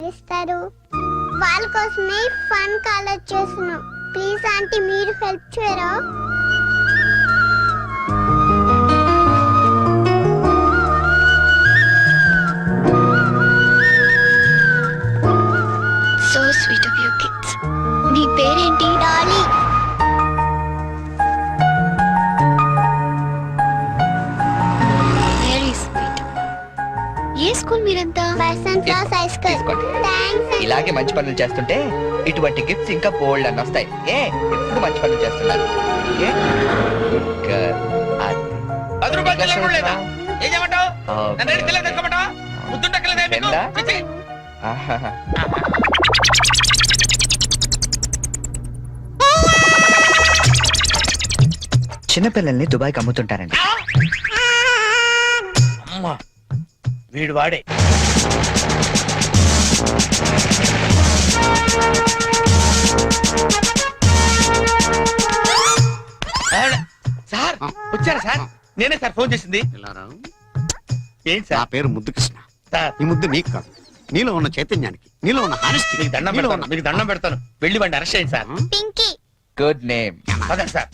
చదివిస్తారు. వాళ్ళ కోసమే ఫన్ కాలేజ్ చేస్తున్నాం. ప్లీజ్ ఆంటీ మీరు హెల్ప్ చేయరా? So sweet of you kids. మీ పేరేంటి? డాలీ. Very sweet. ఏ స్కూల్ మీరంతా? Basant Raj high school. తీసుకోండి. థాంక్స్. ఇలాగే మంచి పనులు చేస్తుంటే ఇటువంటి గిఫ్ట్స్ ఇంకా బోల్డ్ అని వస్తాయి. ఎప్పుడు మంచి పనులు చేస్తున్నారు. ఏ? Good girl. అది. 10 రూపాయలు చెల్లెలు లేదా? ఏం చేయమంటావు? Okay. నన్ను ఏడు చెల్లెలు తెచ్చుకోమంటావా? ముద్దుంటక్కలేదా మీకు? రెండా? చిచ్చి. ఆహాహా. చిన్నపిల్లల్ని దుబాయ్కి అమ్ముతుంటారండి. అమ్మా వీడు వాడే. సార్ వచ్చారా సార్? నేనే సార్ ఫోన్ చేసింది. ఏంటి నా సార్? పేరు ముద్దు కృష్ణ. సార్ ఈ ముద్దు నీకు కాదు, నీలో ఉన్న చైతన్యానికి, నీలో ఉన్న హానెస్టీ. మీకు దండం పెడతాను, మీకు దండం పెడతాను. వెళ్ళి వాడిని అరెస్ట్ చేయండి సార్. పింకీ. Good name. పదండి సార్.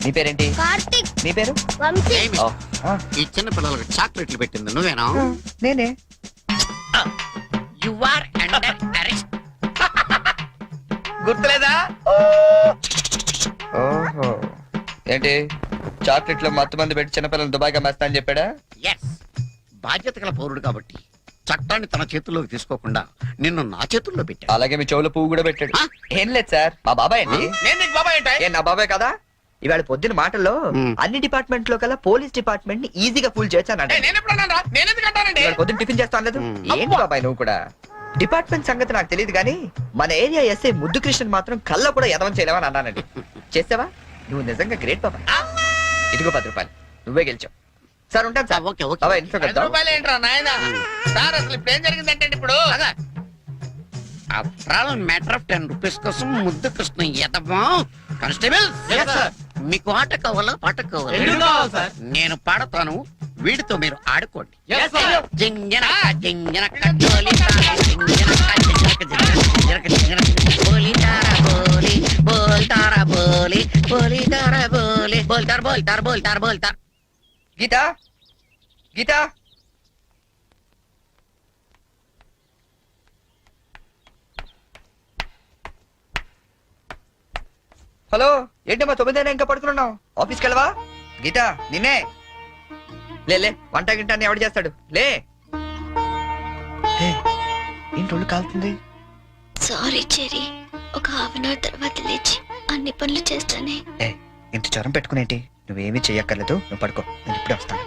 నీ పేరేంటి? కార్తిక్. నీ పేరు? వంశీ. ఓ, ఆ, ఈ చిన్న పిల్లలకు చాక్లెట్లు పెట్టింది నువ్వేనా? నేనే. You are under arrest. గుర్తులేదా? ఓహో, ఏంటి చాక్లెట్లో మత్తు మంది పెట్టి చిన్నపిల్లలు దుబాయ్కి అమ్మేస్తా అని చెప్పాడా? ఎస్, బాధ్యత గల పౌరుడు కాబట్టి చట్టాన్ని తన చేతుల్లోకి తీసుకోకుండా నిన్ను నా చేతుల్లో పెట్టా. అలాగే మీ చెవులో పువ్వు కూడా పెట్టాడు. ఆ? ఏం లేదు సార్, మా బాబాయ్ అండి. నేను నీకు బాబాయ్ ఏంటాయ్? ఏ నా బాబాయ్ కదా? ఇవాళ పొద్దున మాటల్లో మ్. అన్ని డిపార్ట్మెంట్ లో కల్లా పోలీస్ డిపార్ట్మెంట్ ని ఈజీగా ఫూల్ చేశానంట. నేను ఎప్పుడు అన్నాను రా? నేను ఎందుకు అంటానండి? ఇవాళ పొద్దున టిఫిన్ చేస్తా అనలేదు. మ్. ఏంటి బాబాయ్ నువ్వు కూడా? డిపార్ట్మెంట్ సంగతి నాకు తెలియదు కానీ మన ఏరియా ఎస్ఐ ముద్దు కృష్ణ మాత్రం కళ్ళ కూడా ఎదవం చేయలేవని అన్నానండి. చేసావా? నువ్వు నిజంగా గ్రేట్ బాబాయ్. ఇదిగో 10 రూపాయలు, నువ్వే గెలిచావు. సార్ ఉంటాను సార్. Okay, okay. బాబాయ్ ఇంట్లో 5 కలుద్దాం. రూపాయలు ఏంట్రా నాయనా? సార్ అసలు ఇప్పుడు ఏం జరిగిందంటే ఇప్పుడు మ్యాటర్ ఆఫ్ 10 రూపీస్ కోసం ముద్దు కృష్ణ ఎదవా. Constable, Yes, sir. మీకు ఆట కావాలా పాట కావాలా? రెండు కావాలి, సార్. నేను పాడతాను, వీడితో మీరు ఆడుకోండి. Yes, sir. జింజనక జింజనక జోలితార, జింజనక జింజనక జింజనక జింజనక బోలితార బోలి బోల్తార బోలి బోలితార బోలి బోల్తార బోల్తార బోల్తార బోల్తార. గీత, గీత, హలో, ఏంటమ్మా 9 ఇంకా పడుకున్నావు? ఆఫీస్కి వెళ్ళవా? గీత నిన్నే. లే వంట గింట అని ఎవడు చేస్తాడు? లే. ఏంటి ఒళ్ళు కాలుతుంది? Sorry cherry. ఒక హాఫ్ అన్ అవర్ తర్వాత లేచి అన్ని పనులు చేస్తానే. ఇంత జ్వరం పెట్టుకునేంటి? నువ్వేమీ చెయ్యక్కర్లేదు, నువ్వు పడుకో, నేను ఇప్పుడే వస్తాను.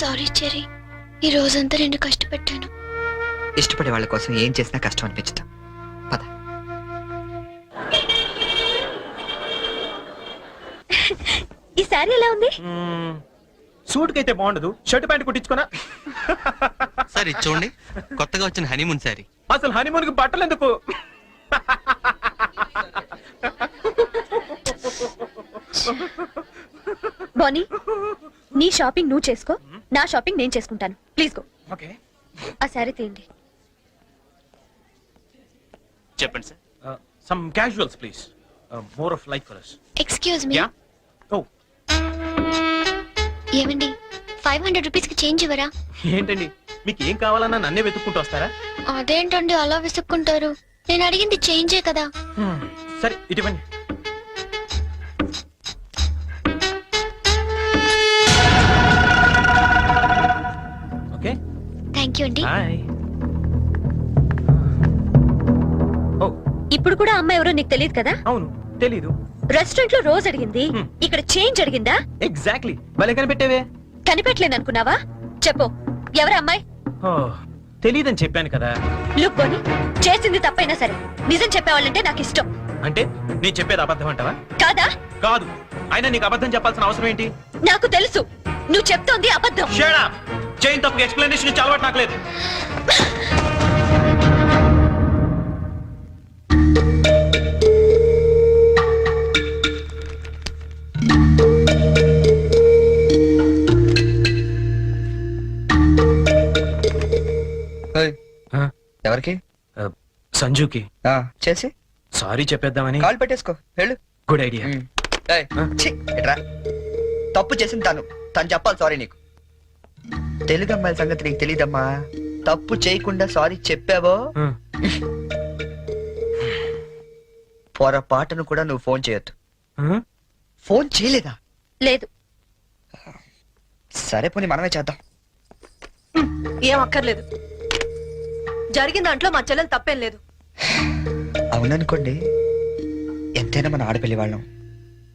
Sorry cherry. ఈ రోజంతా నేను కష్టపెట్టాను. ఇష్టపడే వాళ్ళ కోసం ఏం చేసినా కష్టం అనిపించదు. పద. ఈ సారీ ఎలా ఉంది? సూట్ కైతే బాగుండదు, షర్ట్ ప్యాంట్ కుట్టించుకోనా? సార్ ఇది చూడండి, కొత్తగా వచ్చిన హనీమూన్ సారీ. అసలు హనీమూన్ కి బట్టలు ఎందుకు? బానీ, నీ షాపింగ్ నువ్వు చేసుకో, నా షాపింగ్ నేను చేసుకుంటాను. Please go. ఓకే, ఆ సారీ తీయండి. చెప్పండి sir. Some casuals please, more of like colours. Excuse me. Yeah. Oh, ఏమండి, 500 రూపీస్ కి చేంజ్ ఇవ్వరా? ఏంటండి మీకు ఏం కావాలన్నా నన్నే వెతుక్కుంటూ వస్తారా? అదేంటండి అలా విసుక్కుంటారు? నేను అడిగింది చేంజే కదా. సరే ఇటువంటి. ఓకే, థ్యాంక్ యూ అండి. హాయ్. ఓ, ఇప్పుడు కూడా అమ్మాయి ఎవరో నీకు తెలియదు కదా? అవును తెలీదు. రెస్టారెంట్ లో రోజు అడిగింది, ఇక్కడ చేంజ్ అడిగిందా? ఎగ్జాక్ట్లీ, భలే కనిపెట్టేవే. కనిపెట్టలేననుకున్నావా? చెప్పు, ఎవరు అమ్మాయి? ఓ, తెలీదని చెప్పాను కదా. లుక్ బోని, చేసింది తప్పైనా సరే నిజం చెప్పేవాళ్ళంటే నాకు ఇష్టం. అంటే నేను చెప్పేది అబద్ధం అంటావా? కాదా? కాదు. అయినా నీకు అబద్ధం చెప్పాల్సిన అవసరం ఏంటి? నాకు తెలుసు నువ్వు చెప్తోంది అబద్ధం. షేడా చైన్ తప్ప ఎక్స్ప్లెనేషన్ ఇచ్చి అలవాటు నాకు లేదు. ఏయ్, ఎవరికి? సంజుకి చేసి సారీ చెప్పేద్దామని. కాల్ పెట్టేసుకో వెళ్ళు. Good idea. ఏయ్, ఛీ, ఇట్రా. తప్పు చేసింది తను చెప్పాలి సారీ నీకు. తెలుగు అమ్మాయిల సంగతి నీకు తెలీదమ్మా. తప్పు చేయకుండా సారీ చెప్పావో పొరపాటును కూడా నువ్వు ఫోన్ చేయొద్దు. ఫోన్ చేయలేదా? లేదు. సరే పోనీ మనమే చేద్దాం. ఏం అక్కర్లేదు. జరిగిన దాంట్లో మా చెల్లెలు తప్పేం లేదు. అవుననుకోండి, ఎంతైనా మన ఆడపిల్లి వాళ్ళం.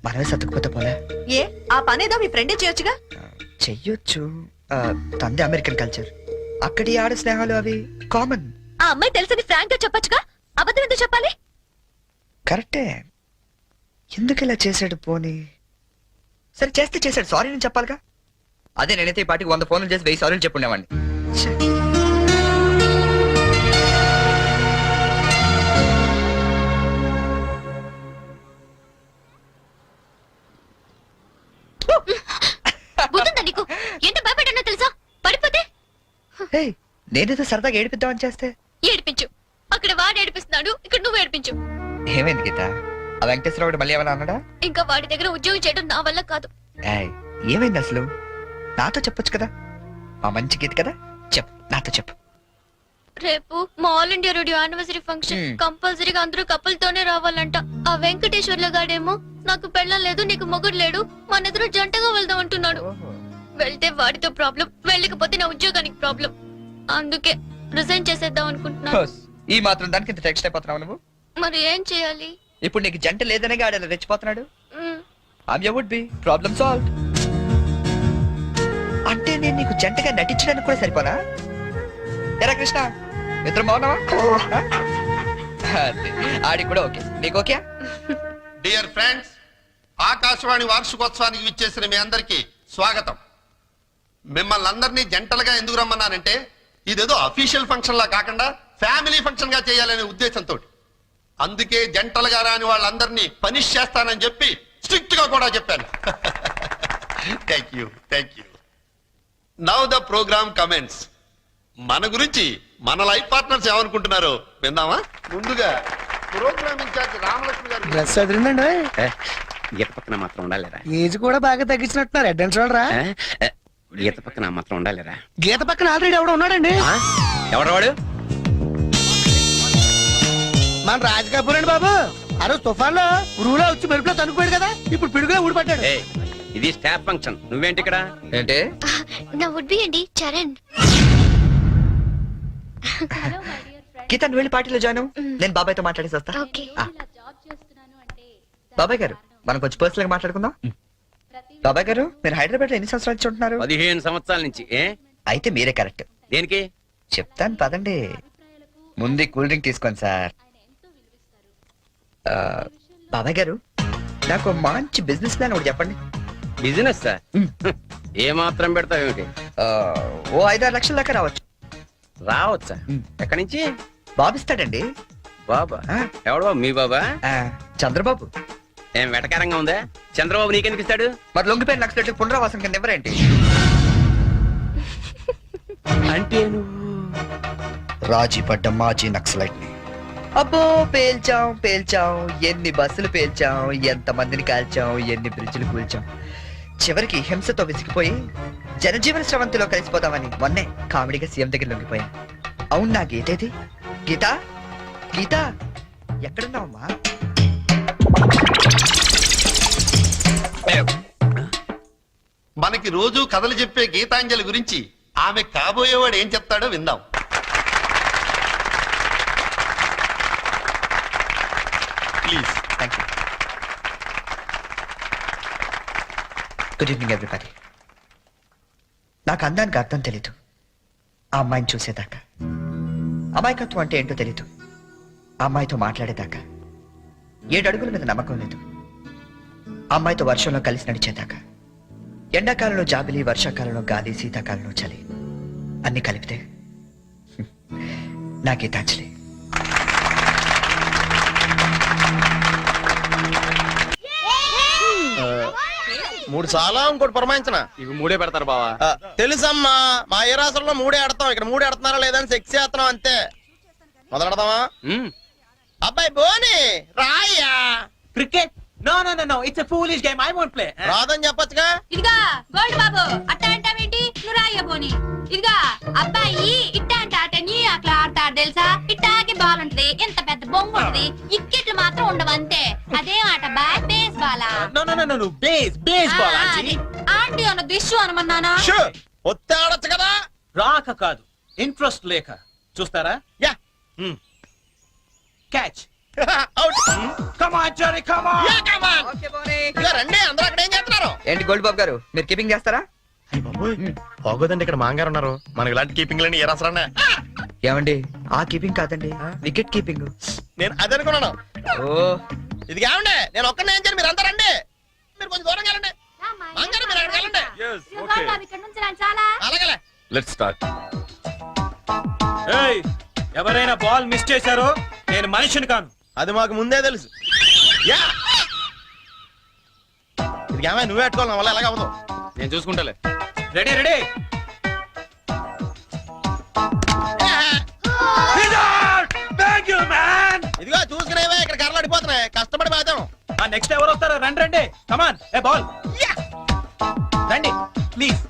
మనమే సర్దుకుపోతే పోలే. ఏ ఆ పనేదో మీ ఫ్రెండే చేయొచ్చుగా. చెయ్యొచ్చు. తంది అమెరికన్ కల్చర్. అక్కడి ఆడ స్నేహాలు అవి కామన్. ఆ అమ్మాయి తెలిసింది ఫ్రాంక్ గా చెప్పొచ్చుగా. అబద్ధం ఎందుకు చెప్పాలి? కరెక్టే. ఎందుకు ఇలా చేశాడు పోనీ? సరే చేస్తే చేశాడు, సారీ నేను చెప్పాలిగా. అదే నేనైతే ఈ పాటికి 100 ఫోన్లు చేసి 1000 సారీలు చెప్పుండేవాడిని. బుద్ధుందా నీకు? ఎంత భయపడ్డానో తెలుసా? పడిపోతే నేనేదో సరదాగా ఏడిపిద్దామని చేస్తే ఏడిపించు. అక్కడ వాడు ఏడిపిస్తున్నాడు, ఇక్కడ నువ్వు ఏడిపించు. ఏమైంది గీత? ఆ వెంకటేశ్వరరావు మళ్ళీ ఏమైనా అన్నాడా? ఇంకా వాడి దగ్గర ఉద్యోగం చేయడం నా వల్ల కాదు. ఏమైంది అసలు? నాతో చెప్పొచ్చు కదా. మా మంచి గీత కదా, చెప్పు, నాతో చెప్పు. రేపు మా all India radio anniversary function. కంపల్సరీగా అందరూ కపుల్తోనే రావాలంట. ఆ వెంకటేశ్వర్ల గాడేమో నాకు పెళ్ళం లేదు, నీకు మొగుడు లేడు, మన ఇద్దరు జంటగా వెళ్దాం అంటున్నాడు. వెళ్తే వాడితో ప్రాబ్లం, వెళ్ళకపోతే నా ఉద్యోగానికి ప్రాబ్లం. అందుకే రిజైన్ చేసేద్దాం అనుకుంటున్నాను. ఈ మాత్రం దానికి ఇంత టెక్స్ట్ అయిపోతున్నావు నువ్వు? మరి ఏం చేయాలి? ఇప్పుడు నీకు జంట లేదనే గాడలా రెచ్చిపోతున్నాడు. మ్, ఆమె వుడ్ బి ప్రాబ్లమ్ సాల్వ్. అంటే నేను నీకు జంటగా నటించడానికి కూడా సరిపోనా? ఎరా కృష్ణ, మిత్రం బాగున్నావా? ఆడి కూడా ఓకే, నీకు ఓకే? డియర్ ఫ్రెండ్స్, ఆకాశవాణి వార్షికోత్సవానికి విచ్చేసిన మీ అందరికీ స్వాగతం. మిమ్మల్ని అందరినీ జంటలుగా ఎందుకు రమ్మన్నానంటే, ఇదేదో అఫీషియల్ ఫంక్షన్ లా కాకుండా ఫ్యామిలీ ఫంక్షన్ గా చేయాలనే ఉద్దేశంతో. అందుకే జంటలుగా రాని వాళ్ళందరినీ పనిష్ చేస్తానని చెప్పి స్ట్రిక్ట్ గా కూడా చెప్పాను. Thank you, thank you. Now the programme comments. మన గురించి మన లైఫ్ పార్ట్నర్స్ ఏమనుకుంటున్నారో విందామా? ముందుగా ప్రోగ్రామ్ ఇన్ఛార్జ్ రామలక్ష్మి గారు. డ్రెస్ అదిరిందండి. గీత పక్కన మాత్రం ఉండాలిరా. ఏజ్ కూడా బాగా తగ్గించినట్టున్నారు. అడ్వాన్స్ చూడరా. గీత పక్కన మాత్రం ఉండాలిరా. గీత పక్కన ఆల్రెడీ ఎవడో ఉన్నాడండి. ఎవడవాడు? మన రాజ్ కపూర్ అండి బాబు. ఆ రోజు తుఫాన్ లో ఉరువులో వచ్చి మెరుపులో తనుకుపోయాడు కదా, ఇప్పుడు పిడుగులో ఊడిపడ్డాడు. ఇది స్టాఫ్ ఫంక్షన్, నువ్వేంటి ఇక్కడ? ఏంటి? నా వుడ్ బి అండి చరణ్. గీత నువ్వు వెళ్ళి పార్టీలో జాయిన్ అవ్వు. నేను బాబాయ్తో మాట్లాడేసి వస్తా. ఓకే. బాబాయ్ గారు, మనం కొంచెం పర్సనల్ గా మాట్లాడుకుందాం. బాబాయ్ గారు, మీరు హైదరాబాద్ లో ఎన్ని సంవత్సరాలు నుంచి ఉంటున్నారు? 15 సంవత్సరాల నుంచి. అయితే మీరే కరెక్ట్. దేనికి? చెప్తాను పదండి. ముందు కూల్ డ్రింక్ తీసుకోండి సార్. బాబాయ్ గారు, నాకు మంచి బిజినెస్ ప్లాన్ ఒకటి చెప్పండి. Business sir? ఏ మాత్రం పెడతావేమిటి? ఓ 5-6 లక్షల దాకా రావచ్చు. రావచ్చా? ఎక్కడి నుంచి? బాబిస్తాడండి. బాబా? ఆ. ఎవడు బాబు? మీ బాబా? చంద్రబాబు. ఏం వెటకారంగా ఉందా? చంద్రబాబు నీకెందుకు? మరి లొంగిపోయిన నక్సలెట్లు పునరావాసం కింద ఎవరేంటి? అంటే నువ్వు రాజీ పడ్డ మాజీ నక్సలైట్ ని. అబ్బో, పేల్చాం. ఎన్ని బస్సులు పేల్చాం, ఎంత మందిని కాల్చాం, ఎన్ని బ్రిడ్జిలు కూల్చాం. చివరికి హింసతో విసిగిపోయి జనజీవన స్రవంతిలో కలిసిపోతామని మొన్నే కామెడీగా సీఎం దగ్గర లొంగిపోయా. అవును, నా గీతేది? గీత, గీత ఎక్కడున్నావమ్మా? మనకి రోజు కథలు చెప్పే గీతాంజలి గురించి ఆమె కాబోయేవాడు ఏం చెప్తాడో విందాం. Please. Thank you. Good evening everybody. నాకు అందానికి అర్థం తెలీదు. ఆ అమ్మాయిని చూసేదాకా, అమాయకత్వం అంటే ఏంటో తెలీదు. ఆ అమ్మాయితో మాట్లాడేదాకా 7 అడుగుల మీద నమ్మకం లేదు. అమ్మాయితో వర్షంలో కలిసి నడిచేదాకా, ఎండాకాలంలో జాబిలి, వర్షాకాలంలో గాలి, శీతాకాలంలో చలి, అన్ని కలిపితే నాకే తాచలే. మూడు చాలా ఇంకోటి పురమాయించిన ఇవి 3 పెడతారు బావా. తెలుసమ్మా, మా ఏ రాష్ట్రంలో 3 ఆడతాం, ఇక్కడ 3 ఆడుతున్నారా లేదని సెక్స్ చేస్తున్నాం అంతే. మొదలెడదామా? అబ్బాయి బోని రాయ్యా. Cricket? No no no no, it's a foolish game, I won't play. రాదని చెప్పొచ్చుగా. ఇదిగా గోల్డ్ బాబు అట్ట అంటావేంటి? నువ్వు రాయబోని. ఇదిగా అబ్బాయి ఇట్ట అంటే ఆట నీ అట్లా ఆడతాడు తెలుసా? ఇట్టాకి బాల్ ఉంటది, ఎంత పెద్ద బొంగు ఉంటది, ఇక్కెట్లు మాత్రం ఉండవు అంతే. అదే ఆట బేస్ బాలా. No no no no, baseball aunty. Aunty అన్నది ఇష్యూ అనమన్నానా? ఒత్తి ఆడొచ్చు కదా. రాక కాదు, ఇంట్రెస్ట్ లేక. చూస్తారా? Yeah. Catch. Out. Come on Cherry, come on. Yeah, come on. ఇక రండి, అందరూ అక్కడ ఏం చేస్తున్నారు? ఏంటి గోల్డ్ బాబు గారు, మీరు కీపింగ్ చేస్తారా? బాగోదండి, ఇక్కడ మాంగారు ఉన్నారు. మనకి ఇలాంటి కీపింగ్ లేని ఏ రాసరా? ఏమండి, ఆ కీపింగ్ కాదండి, వికెట్ కీపింగ్. నేను అదే అనుకున్నాను. ఓ, ఇది కావండి, నేను ఒక్కనే ఏం చేయాలి, మీరు అందరూ రండి. మీరు కొంచెం దూరం వెళ్ళండి. మాంగారు మీరు అక్కడికి వెళ్ళండి. ఇక్కడ నుంచి రాని చాలా అలాగే. Let's start. ఏయ్, ఎవరైనా బాల్ మిస్ చేశారో నేను మనిషిని కాను. అది మాకు ముందే తెలుసు. యా. ఇది ఏమైనా నువ్వే పెట్టుకోవాలి, నా వల్ల ఎలాగ అవ్వదు. నేను చూసుకుంటాలే. Ready ready. Thank you man. ఇదిగో చూసుకునేవే, ఇక్కడ కర్రలు అడిపోతున్నాయి, కష్టపడి బాధ్యం. నెక్స్ట్ ఎవరు వస్తారు? రండి రండి, కమాన్. ఏ బాల్ రండి please.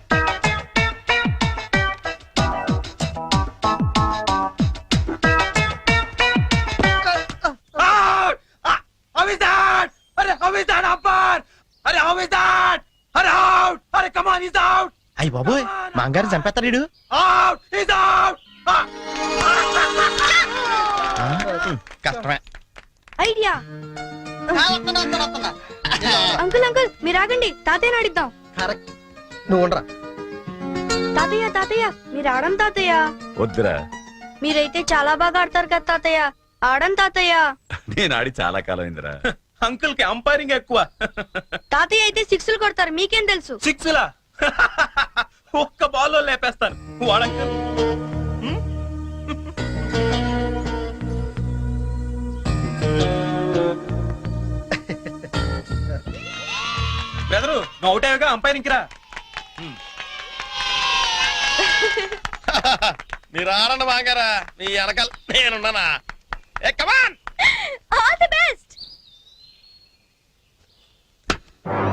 How is that? Arre, how is that, umpire? Arre, how is that? Arre, out! Arre, come on, he's out! అయ్యి బాబోయ్, మాంగారు చంపేస్తాడు వీడు. Out! He's out! కష్టమే. ఐడియా. అంకుల్ అంకుల్ మీరు ఆగండి, తాతయ్యని అడిద్దాం. కరెక్ట్, నువ్వు ఉండరా. తాతయ్య తాతయ్య మీరు ఆడం తాతయ్య. వద్దురా, మీరైతే చాలా బాగా ఆడతారు కదా తాతయ్య, ఆడం తాతయ్య. నేను ఆడి చాలా కాలం అయిందిరా. అంకుల్ కి అంపైరింగ్ ఎక్కువ. తాతయ్య అయితే సిక్స్లు కొడతారు, మీకేం తెలుసు? సిక్స్లా? ఒక్క బాల్లో లేపేస్తాను వాడంకల్. బెదరు నువ్వు అవుతావుగా, అంపైరింగ్ రా. మీరు ఆడండి మాంగారా, మీ వెనకాల నేనున్నానా. Hey come on. All the best.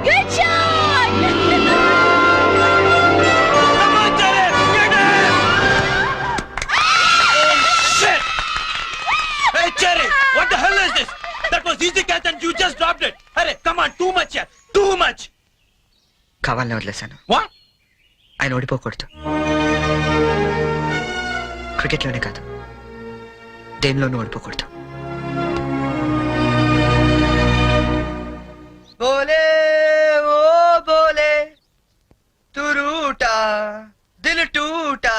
Good shot. Come on, Jerry! Get it! Shit! Hey, Jerry! What the hell is this? That was easy catch and you just dropped it. Arre, come on, too much here. Too much. కావాలని వదిలేశాను. What? ఆయన ఓడిపోకూడదు. క్రికెట్లోనే కాదు, దేనిలోనూ ఓడిపోకూడదు. బోలే ఓ బోలే తు రూటా దిల్ టూటా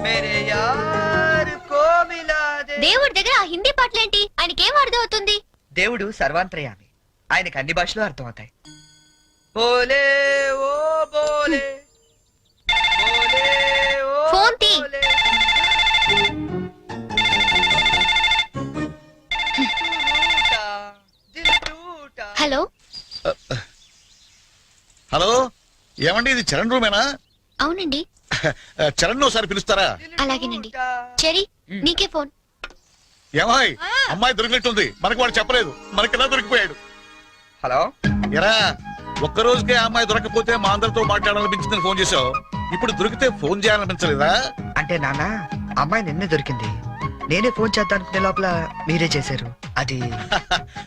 మేరే యార్ కో మిలా they. దేవుడి దగ్గర ఆ హిందీ పాటలేంటి? ఆయనకేం అర్థం అవుతుంది? దేవుడు సర్వాంతర్యామి, ఆయనకి అన్ని భాషలు అర్థం అవుతాయి. బోలే ఓ బోలే బోలే ఓ ఫోన్ తీ. బోలే. హలో హలో, ఏమండి ఇది చరణ్ రూమేనా? అవునండి. చరణ్ ఒకసారి పిలుస్తారా? అలాగేనండి. చెరీ నీకే ఫోన్. ఏమాయ్, అమ్మాయి దొరికినట్టుంది, మనకు వాడు చెప్పలేదు, మనకి ఎలా దొరికిపోయాడు. హలో, ఎరా, ఒక్క రోజుకే ఆ అమ్మాయి దొరకపోతే మా అందరితో మాట్లాడాలనిపించిందని ఫోన్ చేసావు, ఇప్పుడు దొరికితే ఫోన్ చేయాలనిపించలేదా? అంటే నాన్న, అమ్మాయి నిన్నే దొరికింది, నేనే ఫోన్ చేద్దాం అనుకునే లోపల మీరే చేశారు. అది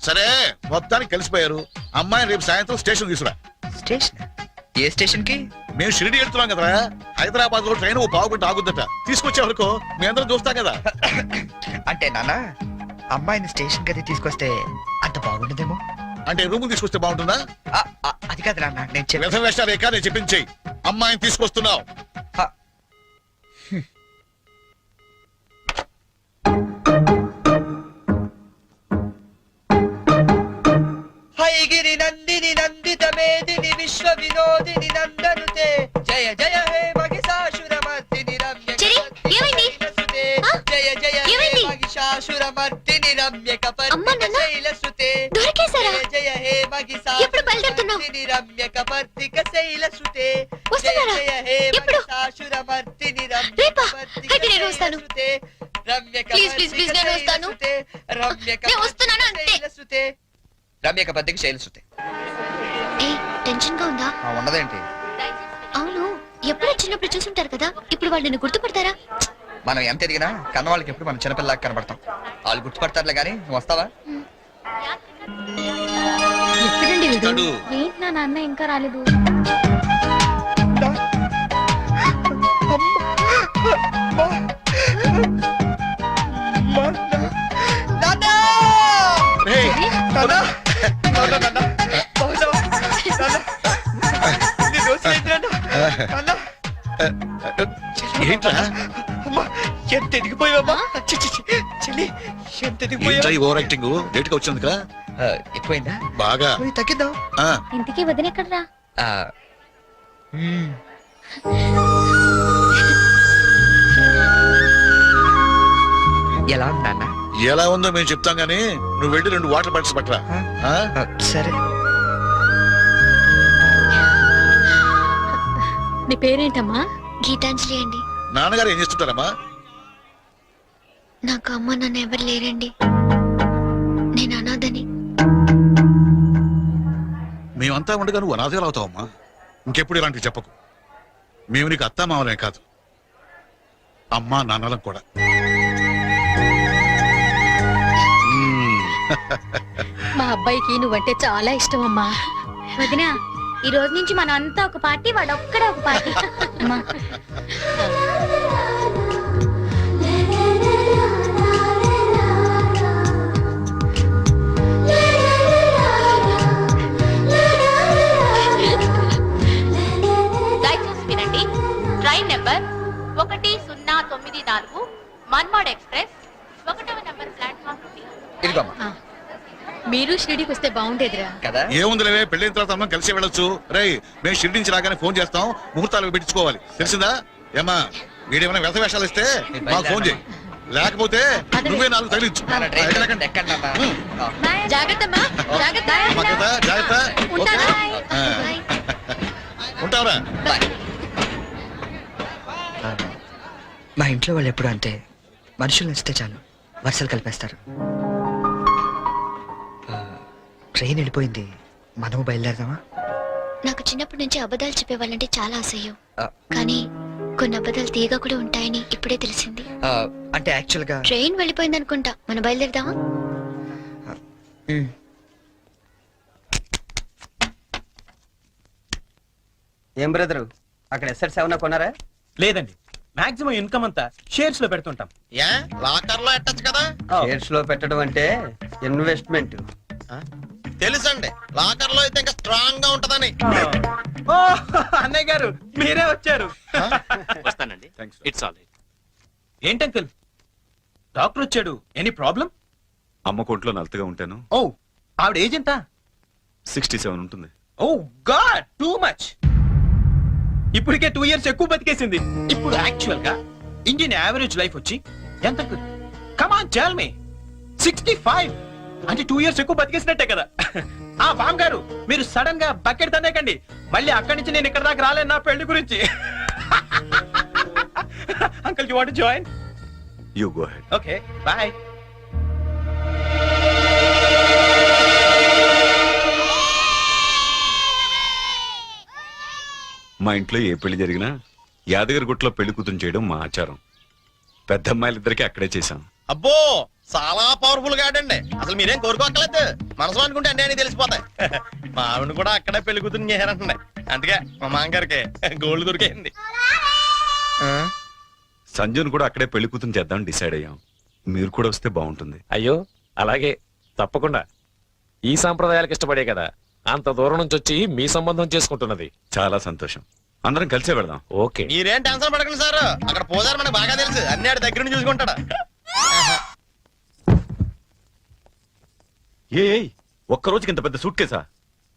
సరే, మొత్తానికి కలిసిపోయారు. అమ్మాయిని రేపు సాయంత్రం స్టేషన్ తీసుకురా. స్టేషన్? ఏ స్టేషన్ కి? మేము షిరిడి వెళ్తున్నాం కదరా, హైదరాబాద్ లో ట్రైన్ ఓ పావు గంట ఆగుద్దట, తీసుకొచ్చే వరకు మీ అందరం చూస్తాం కదా. అంటే నాన్న, అమ్మాయిని స్టేషన్ కది తీసుకొస్తే అంత బాగుండదేమో. అంటే రూమ్ తీసుకొస్తే బాగుంటుందా? అది కాదు నాన్న, నేను వ్యర్థ వేషాలు రేఖ, నేను చెప్పించేయి. అమ్మాయిని తీసుకొస్తున్నావు. వైగిరి నందిని నందిత మేదిని విశ్వ వినోదిని నందనుతే జయ జయ హే మహిషాసురమర్దిని రమ్య చెరి, ఏమైంది? ఆ? జయ జయ హే ఏమైంది? మహిషాసురమర్దిని రమ్య అమ్మా, నాన్న? శైలసుతే దొరికేశారా? జయ జయ హే ఎప్పుడు బయలుదేరుతున్నావ్? మహిషాసురమర్దిని రమ్య కపర్దిక శైలసుతే వస్తున్నారా? జయ జయ హే ఎప్పుడు? మహిషాసురమర్దిని రమ్య రేపా? కపర్దిక అయితే నేను వస్తాను. శైలసుతే రమ్య ప్లీజ్, ప్లీజ్, ప్లీజ్, నేను వస్తాను. శైలసుతే రమ్య నేను వస్తున్నాను అంతే. శైలసుతే రమ్య కపర్దిక శైలసుతే ఏ టెన్షన్ గా ఉందా? ఉండదేంటి అవును, ఎప్పుడో చిన్నప్పుడు చూసుంటారు కదా, ఇప్పుడు వాళ్ళు నిన్ను గుర్తుపడతారా? మనం ఎంత ఎదిగినా కన్న వాళ్ళకి ఎప్పుడు మనం చిన్నపిల్లలాగా కనబడతాం. వాళ్ళు గుర్తుపడతారులే కానీ నువ్వు వస్తావా? ఎప్పుడండి ఇస్తాడు. ఏంటి నా నాన్న ఇంకా రాలేదు? ఏంట్రా ఎంత ఎదిగిపోయావమ్మా? చెల్లి ఎంత ఎదిగిపోయావు? ఓవర్ యాక్టింగ్ లేట్ గా వచ్చింది కదా ఎక్కువైందా? బాగా పోయి తగ్గిద్దాం. ఆ, ఇంటికి వదినెక్కడరా? ఆ, మ్మ్. ఎలా ఉంది నాన్న? ఎలా ఉందో మేము చెప్తాం గానీ నువ్వు వెళ్ళి 2 వాటర్ బాటిల్స్ పట్టరా. ఆ? సరే. నీ పేరేంటమ్మా? గీతాంజలి అండి. నాన్నగారు ఏం చేస్తుంటారమ్మా? నాకు అమ్మ నాన్న ఎవరు లేరండి, నేను అనాథని. మేమంతా ఉండగా నువ్వు అనాథలు అవుతావమ్మా. ఇంకెప్పుడు ఇలాంటివి చెప్పకు. మేము నీకు అత్తా మామలే కాదు, అమ్మా నాన్నలం కూడా. మా అబ్బాయికి నువ్వంటే చాలా ఇష్టం అమ్మా. వదినా, ఈ రోజు నుంచి మన అంతా ఒక పార్టీ, వాడు ఒక్కడే ఒక పార్టీ. అమ్మా దయచేసి వినండి. ట్రైన్ నెంబర్ 1094 మన్మాడ్ ఎక్స్ప్రెస్ 1వ నెంబర్ ప్లాట్ఫామ్ నుండి. ఇదిగోమ్మా. మీరు షిరిడీకి వస్తే బాగుండేదిరా. కదా ఏముందిలేవే, పెళ్ళైన తర్వాత మనం కలిసి వెళ్ళొచ్చు. రేయ్, మేము షిరిడి నుంచి రాగానే ఫోన్ చేస్తాం, ముహూర్తాలు పెట్టించుకోవాలి, తెలిసిందా? ఏమా వీడేమైనా వ్యర్థ వేషాలు ఇస్తే మాకు ఫోన్ చేయి, లేకపోతే నువ్వే 4 తగిలించు. నాన్న, ట్రైన్ ఎక్కండి, ఎక్కండి నాన్న. జాగ్రత్త అమ్మా, జాగ్రత్త. జాగ్రత్త, జాగ్రత్త. ఓకే? ఆ. ఉంటావరా? బాయ్. మా ఇంట్లో వాళ్ళు ఎప్పుడు అంతే, మనుషులు నచ్చితే చాలు వరుసలు కలిపేస్తారు. ట్రైన్ వెళ్ళిపోయింది, మనము బయలుదేరదామా? నాకు చిన్నప్పటి నుంచి అబద్ధాలు చెప్పేవాళ్ళంటే చాలా అసహ్యం, ఆ, కానీ కొన్ని అబద్ధాలు తీగా కూడా ఉంటాయని ఇప్పుడే తెలిసింది. అంటే యాక్చువల్ గా ట్రైన్ వెళ్ళిపోయింది అనుకుంటా, మనం బయలుదేరదామా? ఏం బ్రదరు, అక్కడ ఎస్ఎట్ 7 కొన్నారా? లేదండి, మాక్సిమం ఇన్కమ్ అంతా షేర్స్ లో పెడుతుంటాం. యా, లాకర్ లో ఎట్టచ్చు కదా. షేర్స్ లో పెట్టడం అంటే ఇన్వెస్ట్మెంట్. తెలుసండి, లాకర్ లో అయితే ఇంకా స్ట్రాంగ్ గా ఉంటదని. ఓ అన్నయ్య గారు, మీరే వచ్చారు. వస్తానండి. It's all right. ఏంటంకుల్, డాక్టర్ వచ్చాడు, ఎనీ ప్రాబ్లం? అమ్మ కొంట్లో నలతగా ఉంటాను. ఓ, ఆవిడ ఏజ్ ఎంత? 67 ఉంటుంది. ఓ గాడ్, టూ మచ్. ఇప్పటికే 2 years ఎక్కువ బతికేసింది. ఇప్పుడు యాక్చువల్ గా ఇండియన్ యావరేజ్ లైఫ్ వచ్చి ఎంత? Come on tell me. 65 అంటే 2 years ఎక్కువ బతికేసినట్టే కదా. ఆ బామ్ గారు, మీరు సడన్ గా బకెట్ తన్నేకండి, మళ్ళీ అక్కడి నుంచి నేను ఇక్కడ దాకా రాలేను నా పెళ్లి గురించి. Uncle, you want to join? You go head. Okay, bye. మా ఇంట్లో ఏ పెళ్లి జరిగినా యాదగిరి గుట్లో పెళ్లి కూతురు చేయడం మా ఆచారం. పెద్ద అమ్మాయిలిద్దరికి అక్కడే చేశాం. అబ్బో, చాలా పవర్ఫుల్ గాడండి. అసలు మీరేం కోరుకోక్కర్లేదు, మనసులో అనుకుంటే అన్నీ అని తెలిసిపోతాయి. మా ఆవిడ కూడా అక్కడే పెళ్లి కూతురు చేశారంటుండే, అందుకే మా మామగారికి గోల్డ్ దొరికింది. సంజును కూడా అక్కడే పెళ్లి కూతురు చేద్దాం డిసైడ్ అయ్యాం. మీరు కూడా వస్తే బాగుంటుంది. అయ్యో అలాగే, తప్పకుండా. ఈ సాంప్రదాయాలకు ఇష్టపడే కదా అంత దూరం నుంచి వచ్చి మీ సంబంధం చేసుకుంటున్నది. చాలా సంతోషం, అందరం కలిసే వెళదాం. ఓకే, మీరేం టెన్షన్ పడకండి సార్, అక్కడ పోదారు మనకు బాగా తెలుసు, అన్ని ఆడి దగ్గర నుంచి చూసుకుంటాడు. ఒక్క రోజుకి ఇంత పెద్ద సూట్ కేసా?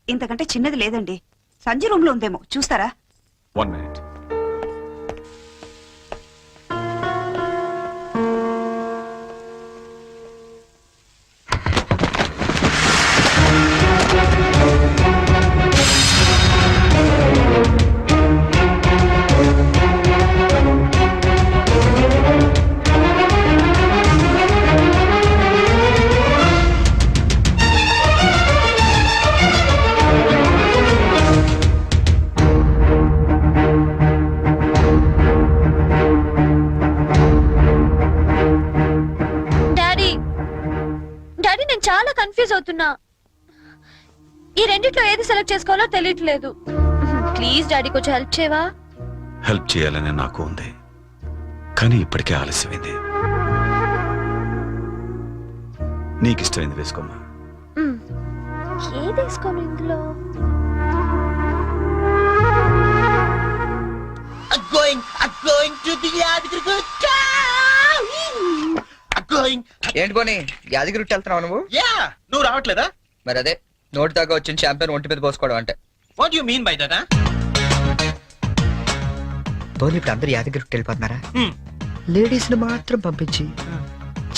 ఇంతకంటే చిన్నది లేదండి. సంజయ్ రూమ్ లో ఉందేమో, చూస్తారా? 1 minute. డాడీ డాడీ నేను చాలా కన్ఫ్యూజ్ అవుతున్నా. ఈ రెండిట్లో ఏది సెలెక్ట్ చేసుకోవాలో తెలియట్లేదు. ప్లీజ్ డాడీ కొంచెం హెల్ప్ చేయవా? హెల్ప్ చేయాలని నాకు ఉంది, కానీ ఇప్పటికే ఆలస్యమైంది. నీకు ఇష్టమైంది వేసుకోమ్మా. ఏది వేసుకోను ఇందులో? ఏంటి పోనీ యాదగిరి వెళ్తున్నావు నువ్వు? నువ్వు రావట్లేదా? మరి అదే నోటి దాకా వచ్చిన ఛాంపియన్ ఒంటి మీద పోసుకోవడం అంటే. What you mean by that? పోనీ ఇప్పుడు అందరు యాదగిరి వెళ్ళిపోతున్నారా? లేడీస్ ని మాత్రం పంపించి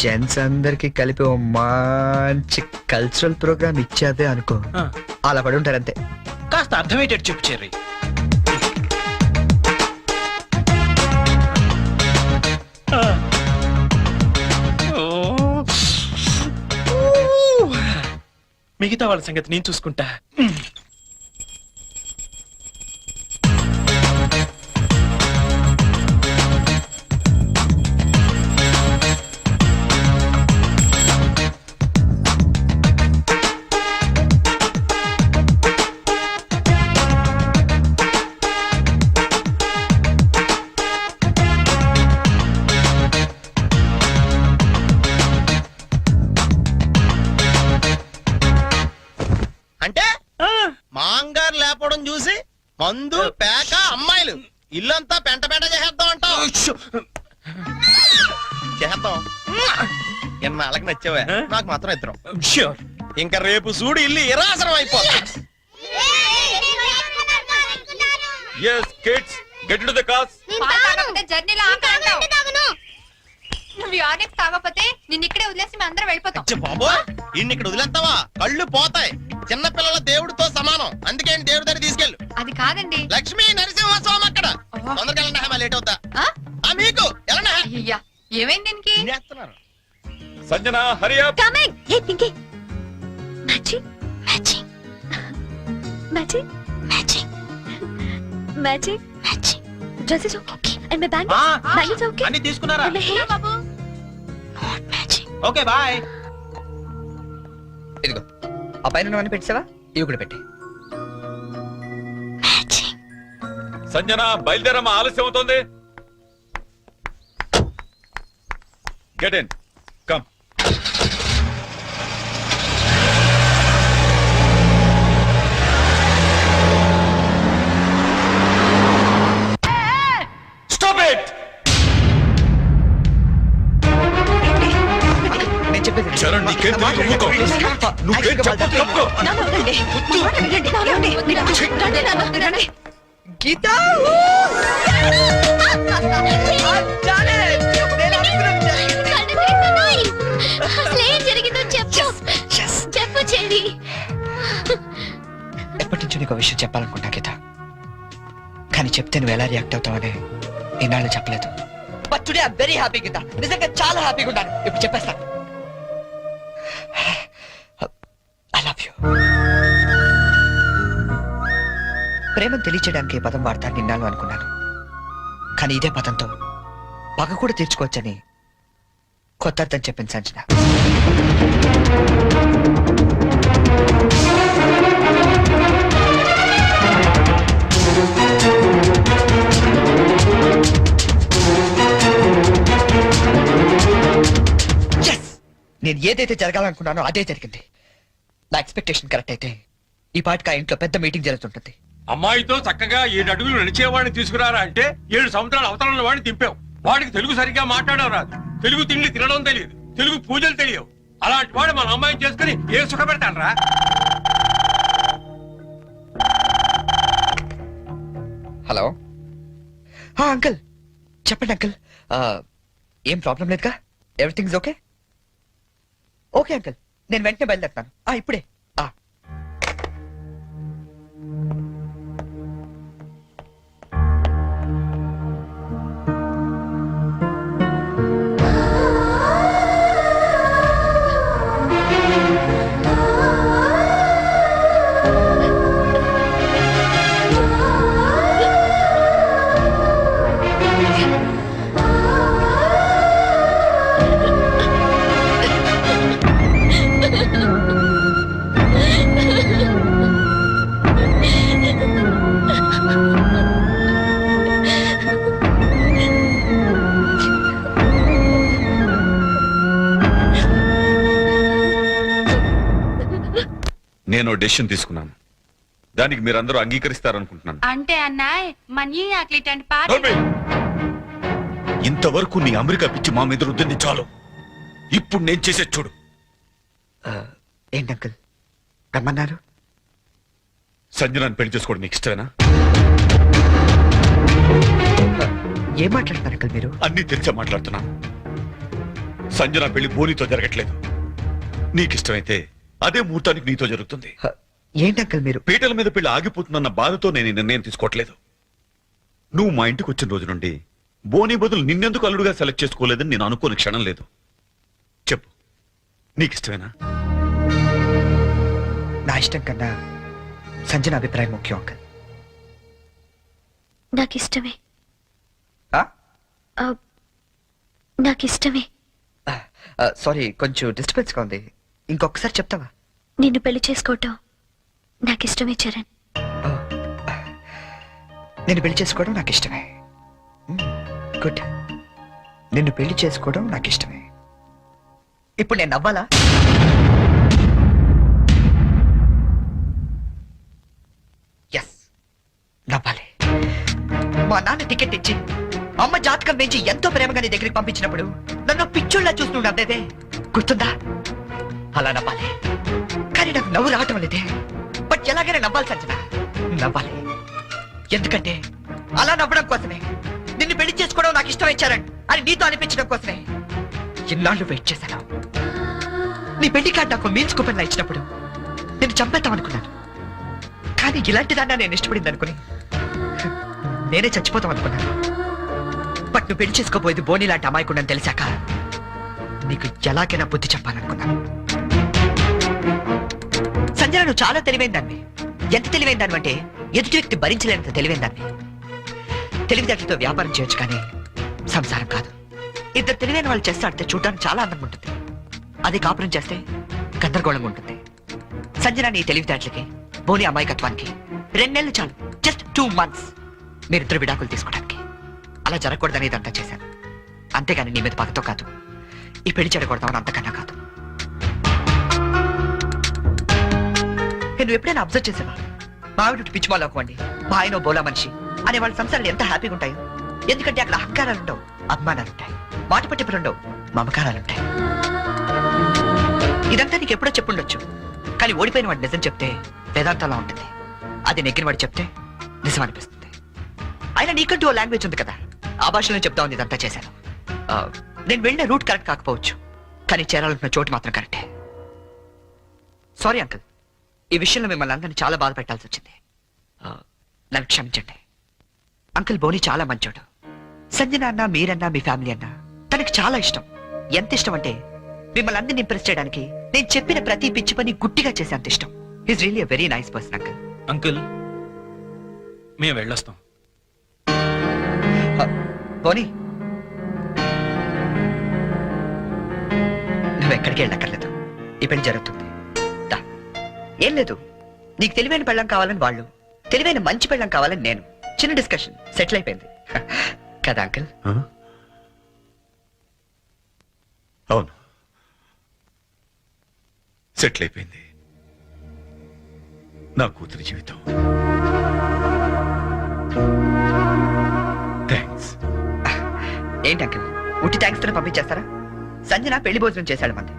జెంట్స్ అందరికి కలిపి ఓ మంచి కల్చరల్ ప్రోగ్రామ్ ఇచ్చేదే అనుకో, అలా పడి ఉంటారంతే. కాస్త అర్థమయ్యేటట్టు చెప్పు చెర్రీ. మిగతా వాళ్ళ సంగతి నేను చూసుకుంటా. అంటే మాంగారు లేపడం చూసి మందు పేక అమ్మాయిలు ఇల్లంతా పెంట పెంట చేసేద్దాం అంటావు. చేద్దాం. ఎన్నాళ్ళకి నచ్చావా? నాకు మాత్రం ఇద్దరం. ష్యూర్. ఇంకా రేపు చూడు ఇల్లు ఇరాసనం అయిపోతా. Yes, kids, get into the cars. జర్నీలో నువ్వు యూనిక్ తాగకపోతే నిన్ను ఇక్కడే వదిలేసి మేము అందరం వెళ్ళిపోతాం. బాబో ఇన్ని ఇక్కడ వదిలేస్తావా? కళ్ళు పోతాయి. చిన్న పిల్లల దేవుడితో సమానం. అందుకే దేవుడి దగ్గర తీసుకెళ్ళు. అది కాదండి. లక్ష్మీ నరసింహస్వామి అక్కడ. తొందరగా వెళ్ళండి. లేట్ అవుతా మీకు ఎలా? అయ్యా ఏమైంది దీనికి? Sanjana hurry up. Coming. Hey Pinky. Matching matching matching matching matching matching. Dress is okay and my bag is okay. అన్ని తీసుకున్నారా? బాబు నాట్ మ్యాచింగ్. Okay bye. ఇదిగో ఆ పైన ఉన్నవన్నీ పెట్టావా? ఇవి కూడా పెట్టి. మ్యాచింగ్. సంజన బయలుదేరమ్మా, ఆలస్యం అవుతోంది. Get in come. Stop it. నేను చెప్పేది చరణ్, నీకేం తెలియదు, ఊరుకో. నువ్వేం చెప్పకు, తప్పుకో. గీత ఏం జరిగిందో చెప్పు. చెప్పు చెల్లి. ఎప్పటి నుంచో నీకు విషయం చెప్పాలనుకుంటా గీత, కానీ చెప్తే నువ్వు ఎలా రియాక్ట్ అవుతావని ఈనాళ్ళు చెప్పలేదు. But today I very happy Geetha, నిజంగా చాలా హ్యాపీగా ఉన్నాను. ఇప్పుడు చెప్పేస్తాను. I love you. ప్రేమను తెలియచేయడానికి ఈ పదం వాడతాను నిన్నాళ్ళు అనుకున్నాను, కానీ ఇదే పదంతో పగ కూడా తీర్చుకోవచ్చని కొత్త అర్థం చెప్పింది సంజన. నేను ఏదైతే జరగాలనుకున్నానో అదే జరిగింది. నా ఎక్స్పెక్టేషన్ కరెక్ట్ అయితే ఈ పాటికి ఆ ఇంట్లో పెద్ద మీటింగ్ జరుగుతుంటుంది. అమ్మాయితో చక్కగా 7 అడుగులు నడిచేవాడిని తీసుకురారా అంటే 7 సంవత్సరాల అవతల ఉన్న వాడిని దింపావు. వాడికి తెలుగు సరిగ్గా మాట్లాడడం రాదు, తెలుగు తిండి తినడం తెలియదు, తెలుగు పూజలు తెలియవు. అలాంటి వాడు మన అమ్మాయిని చేసుకుని ఏం సుఖపెడతానరా? హలో అంకుల్, చెప్పండి అంకుల్. ఏం ప్రాబ్లం లేదుగా? Everything's okay? ఓకే అంకుల్, నేను వెంటనే బయలుదేరుతాను. ఇప్పుడే. నేను డెసిషన్ తీసుకున్నాను. దానికి మీరందరూ అంగీకరిస్తారనుకుంటున్నాను. అంటే అన్నాయ్ మన న్యూ యాక్లిట్ అండ్ పార్టీ నోర్మి! ఇంతవరకు నీ అమెరికా పిచ్చి మా మీద రుద్దింది చాలు. ఇప్పుడు నేను చేసే చూడు. ఏంటి అంకుల్ రమ్మన్నారు? సంజనాన్ని పెళ్లి చేసుకోవడం నీకు ఇష్టమేనా? ఏం మాట్లాడుతున్నారు అంకుల్ మీరు? అన్నీ తెలిసే మాట్లాడుతున్నాను. సంజన పెళ్లి బోనితో జరగట్లేదు. నీకు ఇష్టమైతే అదే ముహూర్తానికి నీతో జరుగుతుంది. ఏంటి అంకుల్ మీరు? పీటల మీద పెళ్లి ఆగిపోతుందన్న బాధతో నేను ఈ నిర్ణయం తీసుకోవట్లేదు. నువ్వు మా ఇంటికి వచ్చిన రోజు నుండి బోని బదులు నిన్నెందుకు అల్లుడుగా సెలెక్ట్ చేసుకోలేదని నేను అనుకోని క్షణం లేదు. చెప్పు, నీకు ఇష్టమేనా? నా ఇష్టం కన్నా సంజన అభిప్రాయం ముఖ్యం అంకుల్. నాకిష్టమే. ఆ? నాకిష్టమే. సారీ, కొంచెం డిస్టర్బెన్స్ గా ఉంది. ఇంకొకసారి చెప్తావా? నిన్ను పెళ్లి చేసుకోవటం నాకిష్టమే చరణ్. నిన్ను పెళ్లి చేసుకోవడం నాకు ఇష్టమే. గుడ్. నిన్ను పెళ్లి చేసుకోవడం నాకు ఇష్టమే. ఇప్పుడు నేను నవ్వాలా? ఎస్, నవ్వాలి. మా నాన్న టికెట్ ఇచ్చి అమ్మ జాతకం వేయించి ఎంతో ప్రేమగా నీ దగ్గరికి పంపించినప్పుడు నన్ను పిచ్చోళ్ళ చూస్తూ నవ్వేదే గుర్తుందా? అలా నవ్వాలి. కానీ నాకు నవ్వు రావటం లేదే. బట్ ఎలాగైనా నవ్వాలి సంజన, నవ్వాలి. ఎందుకంటే అలా నవ్వడం కోసమే, నిన్ను పెళ్లి చేసుకోవడం నాకు ఇష్టం ఇచ్చారని అని నీతో అనిపించడం కోసమే ఇన్నాళ్ళు వెయిట్ చేశాను. నీ పెళ్లి కార్డు నాకు మీన్స్ కూపన్ లా ఇచ్చినప్పుడు నేను చంపేద్దాం అనుకున్నాను. కానీ ఇలాంటి దాన్ని నేను ఇష్టపడింది అనుకుని నేనే చచ్చిపోతాం అనుకున్నాను. బట్ నువ్వు పెళ్లి చేసుకోబోయేది బోని లాంటి అమాయకుండని తెలిసాక నీకు ఎలాగైనా బుద్ధి చెప్పాలనుకున్నాను. సంజన, నువ్వు చాలా తెలివైన దాన్ని. ఎంత తెలివైన దాన్ని అంటే ఎదుటి వ్యక్తి భరించలేనంత తెలివైన దాన్ని. తెలివితేటలతో వ్యాపారం చేయొచ్చు కానీ సంసారం కాదు. ఇద్దరు తెలివైన వాళ్ళు చేస్తే ఆడితే చూడడానికి చాలా అందంగా ఉంటుంది. అది కాపురం చేస్తే గందరగోళంగా ఉంటుంది. సంజన, నీ తెలివితేటలకి బోని అమాయకత్వానికి 2 నెలలు చాలు. జస్ట్ 2 months మీరిద్దరు విడాకులు తీసుకోవడానికి. అలా జరగకూడదని ఇదంతా చేశాను. అంతేగాని నీ మీద పగతో కాదు, ఈ పెళ్లి చెడగొడతామని అంతకన్నా కాదు. నువ్వు ఎప్పుడైనా అబ్జర్వ్ చేసావా? మా ఆవిడ పిచ్చి వాళ్ళు అవ్వండి, మా ఆయన బోలా మనిషి అనే వాళ్ళ సంసారాలు ఎంత హ్యాపీగా ఉంటాయో. ఎందుకంటే అక్కడ అహంకారాలు ఉండవు, అభిమానాలు ఉంటాయి. మాట పట్టింపులు ఉండవు, మమకారాలు ఉంటాయి. ఇదంతా నీకు ఎప్పుడో చెప్పుండొచ్చు, కానీ ఓడిపోయిన వాడు నిజం చెప్తే వేదాంతంలా ఉంటుంది. అది నెగ్గిన వాడు చెప్తే నిజం అనిపిస్తుంది. అయినా నీకంటూ ఓ లాంగ్వేజ్ ఉంది కదా, ఆ భాషలో చెప్తామని ఇదంతా చేశాను. నేను వెళ్ళిన రూట్ కరెక్ట్ కాకపోవచ్చు, కానీ చేరాలనుకున్న చోటు మాత్రం కరెక్టే. సారీ అంకుల్, ఈ విషయంలో మిమ్మల్ని అందరినీ చాలా బాధ పెట్టాల్సి వచ్చింది. నన్ను క్షమించండి. అంకుల్ బోని చాలా మంచోడు. సంజన అన్న, మీరన్నా, మీ ఫ్యామిలీ అన్నా తనకి చాలా ఇష్టం. ఎంత ఇష్టం అంటే మిమ్మల్ని అందరినీ ఇంప్రెస్ చేయడానికి నేను చెప్పిన ప్రతి పిచ్చి పని గుట్టిగా చేసేంత ఇష్టం. Is really a very nice person uncle. Uncle, మేము వెళ్ళొస్తాం. బోని, నువ్వు ఎక్కడికి వెళ్ళక్కర్లేదు. ఈ పెళ్లి జరుగుతుంది. ఏం లేదు, నీకు తెలివైన పెళ్ళం కావాలని వాళ్ళు, తెలివైన మంచి పెళ్ళం కావాలని నేను. చిన్న డిస్కషన్ సెటిల్ అయిపోయింది కదా అంకుల్? అవును, సెటిల్ అయిపోయింది నా కూతురి జీవితం. థ్యాంక్స్. ఏంటి అంకుల్, ఉట్టి థ్యాంక్స్ తో పంపించేస్తారా? సంజన పెళ్లి భోజనం చేశాడు మంది,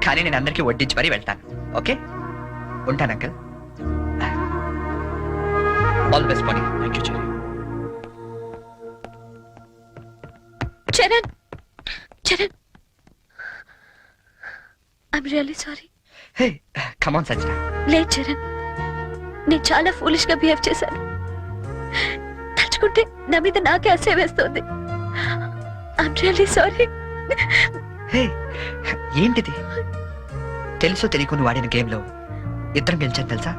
కానీ నేను అందరికీ వడ్డించి మరీ వెళ్తాను. ఓకే, ఉంటాను అంకల్. ఆల్ బెస్ట్ పోనీ. Thank you cherry. Charan, Charan, I'm really sorry. Hey come on సజ్జన. లేదు చరణ్, నేను చాలా ఫూలిష్ గా బిహేవ్ చేశాను. తలుచుకుంటే నా మీద నాకే అసహ్య వేస్తుంది. I'm really sorry. హే ఏంటిది? తెలుసో తెలియకు నువ్వు ఆడిన గేమ్లో ఇద్దరం గెలిచాను తెలుసా?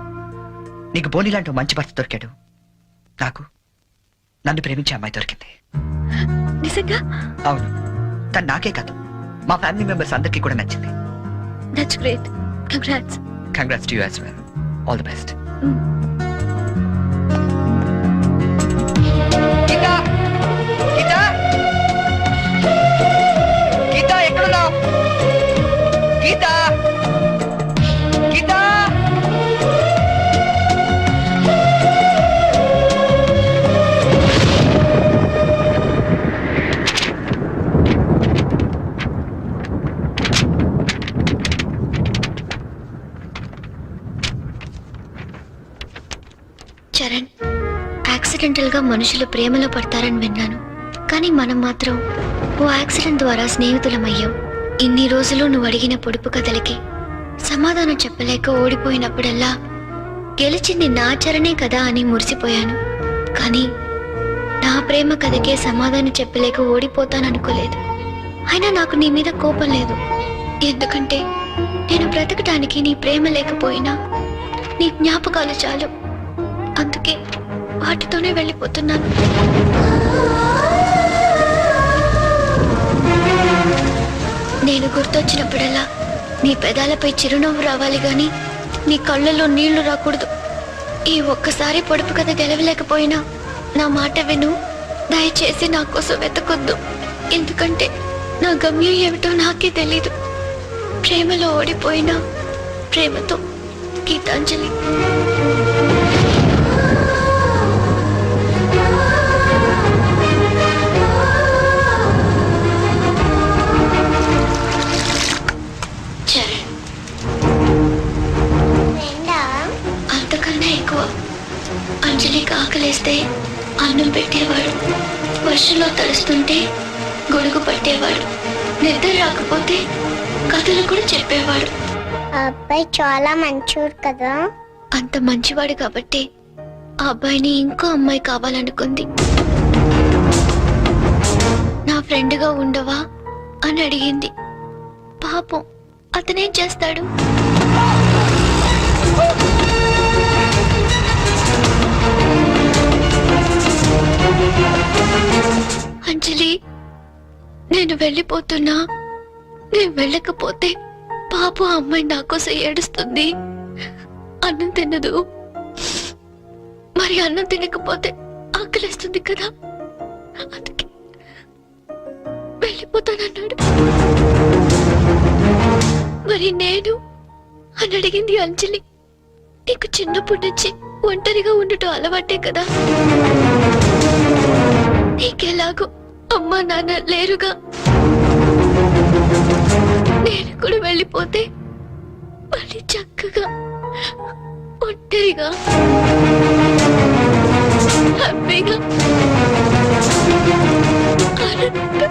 నీకు బోని లాంటి ఓ మంచి భర్త దొరికాడు, నాకు నన్ను ప్రేమించే అమ్మాయి దొరికింది. నిజంగా? అవును, తను నాకే కాదు మా ఫ్యామిలీ మెంబర్స్ అందరికీ కూడా నచ్చింది. That's great. Congrats. Congrats to you as well. All the best. Geeta, Geeta, Geeta ఎక్కడున్నావు? గీతా, గీతా. చరణ్, యాక్సిడెంటల్ గా మనుషులు ప్రేమలో పడతారని విన్నాను, కానీ మనం మాత్రం ఓ యాక్సిడెంట్ ద్వారా స్నేహితులమయ్యాం. ఇన్ని రోజులు నువ్వు అడిగిన పొడుపు కథలకి సమాధానం చెప్పలేక ఓడిపోయినప్పుడల్లా గెలిచింది నా చరణే కదా అని మురిసిపోయాను. కానీ నా ప్రేమ కథకే సమాధానం చెప్పలేక ఓడిపోతాననుకోలేదు. అయినా నాకు నీ మీద కోపం లేదు, ఎందుకంటే నేను బ్రతకటానికి నీ ప్రేమ లేకపోయినా నీ జ్ఞాపకాలు చాలు. అందుకే వాటితోనే వెళ్ళిపోతున్నాను. నేను గుర్తొచ్చినప్పుడల్లా నీ పెదాలపై చిరునవ్వు రావాలి గాని నీ కళ్ళల్లో నీళ్లు రాకూడదు. ఈ ఒక్కసారి పొడుపు కథ గెలవలేకపోయినా నా మాట విను. దయచేసి నా కోసం వెతకొద్దు, ఎందుకంటే నా గమ్యం ఏమిటో నాకే తెలీదు. ప్రేమలో ఓడిపోయినా ప్రేమతో. గీతాంజలి. అంతకన్నా ఎక్కువ. అంజలికి ఆకలేస్తే అన్నం పెట్టేవాడు, వర్షంలో తడుస్తుంటే గొడుగు పట్టేవాడు, నిద్ర రాకపోతే కథలు కూడా చెప్పేవాడు. ఆ అబ్బాయి చాలా మంచోడు కదా. అంత మంచివాడు కాబట్టి ఆ అబ్బాయిని ఇంకో అమ్మాయి కావాలనుకుంది. నా ఫ్రెండ్గా ఉండవా అని అడిగింది. పాపం అతనేం చేస్తాడు? అంజలి, నేను వెళ్ళిపోతున్నా. నేను వెళ్ళకపోతే పాప అమ్మాయి నా కోసం ఏడుస్తుంది. అన్నం తినదు, మరి అన్నం తినకపోతే ఆకలిస్తుంది కదా, అందుకే వెళ్ళిపోతానన్నాడు. మరి నేను అని అడిగింది అంజలి. నీకు చిన్నప్పటి నుంచి ఒంటరిగా ఉండటం అలవాటే కదా, నీకెలాగో అమ్మా నాన్న లేరుగా. నేను కూడా వెళ్ళిపోతే మళ్ళీ చక్కగా ఒంటరిగా హ్యాపీగా ఆనందంగా